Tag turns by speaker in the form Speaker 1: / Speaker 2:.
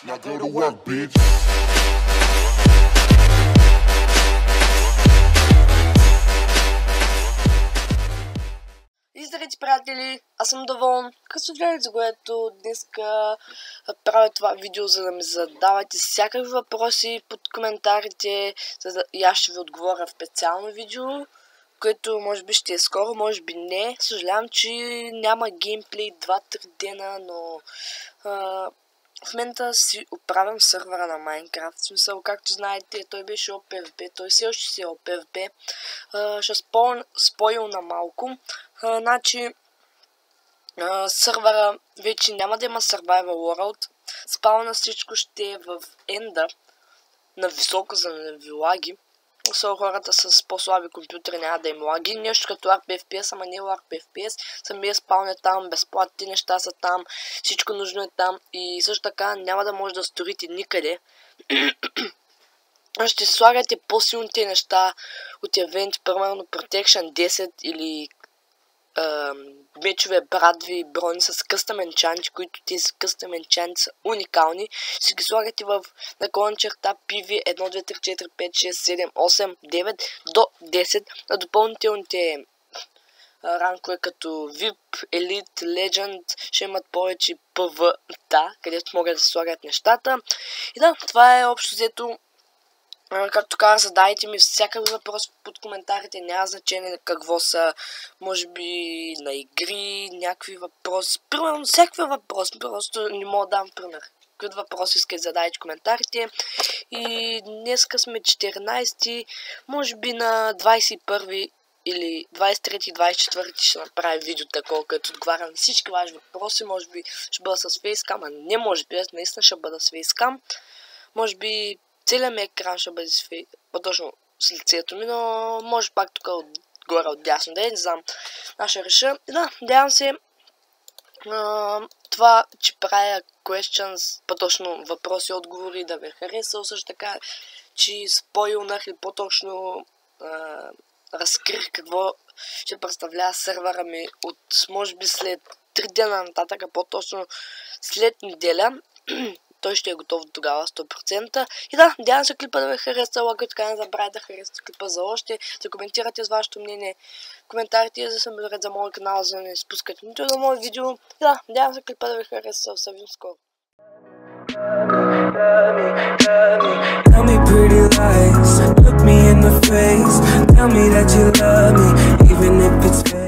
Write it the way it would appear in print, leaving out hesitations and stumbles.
Speaker 1: Now go to work, bitch.
Speaker 2: И здравейте, приятели! Аз съм Давон, късогледец, за което днес правя това видео, за да ми задавате всякакви въпроси под коментарите, и аз ще ви отговоря в специално видео, което може би ще е скоро, може би не. Съжалявам, че няма геймплей 2-3 дена, но в момента си оправям сървъра на Minecraft. В смисъл, както знаете, той беше OPFP, той все още си е OPFP. Ще спойл на малко. Значи, сървъра вече няма да има Survival World. Спална всичко ще е в Ender, на високо, за да не ви лаги. Особено хората с по-слаби компютри няма да им лаги. Нещо като ARP FPS, ама не ARP FPS. Самия спаун е там, безплатни неща са там, всичко нужно е там. И също така няма да може да сторите никъде. Ще слагате по-силните неща от евенти, примерно Protection 10 или мечове, брадви, брони с къстъм енчанти, които тези къстъм енчанти са уникални. Ще ги слагате в наклон черта PV 1, 2, 3, 4, 5, 6, 7, 8, 9 до 10 на допълнителните ранкове като VIP, Elite, Legend, ще имат повече PV, където могат да се слагат нещата. И да, това е общо взето. Както казах, задайте ми всякакви въпроси под коментарите, няма значение какво са, може би на игри, някакви въпроси, примерно всякакви въпроси, просто не мога да дам пример. Какви въпроси искате, задайте в коментарите. И днеска сме 14, може би на 21 или 23-24 ще направя видео такова, като отговарям всички ваши въпроси, може би ще бъда с фейскам, а не може би, наистина ще бъда с фейскам, може би целият ми екран ще бъде по-точно с лицето ми, но може пак тук отгоре отдясно да е, не знам. Аз ще реша. И да, надявам се това, че правя questions, по-точно въпроси и отговори, да ви е харесал. Също така, че спойлнах или по-точно разкрих какво ще представлява сървъра ми от, може би, след 3 дена нататък, по-точно след неделя. Той ще е готов до тогава 100%. И да, надявам се клипа да ви хареса, лайк, така не забравяйте да харесате клипа за още, да коментирате с вашето мнение в коментарите, за да се абонирате за моят канал, за да не спускате нито едно мое видео. И да, надявам се клипа да ви хареса, се видим скоро.
Speaker 3: Tell me pretty lies, look me in the face, tell me that you love me, even if it's fake.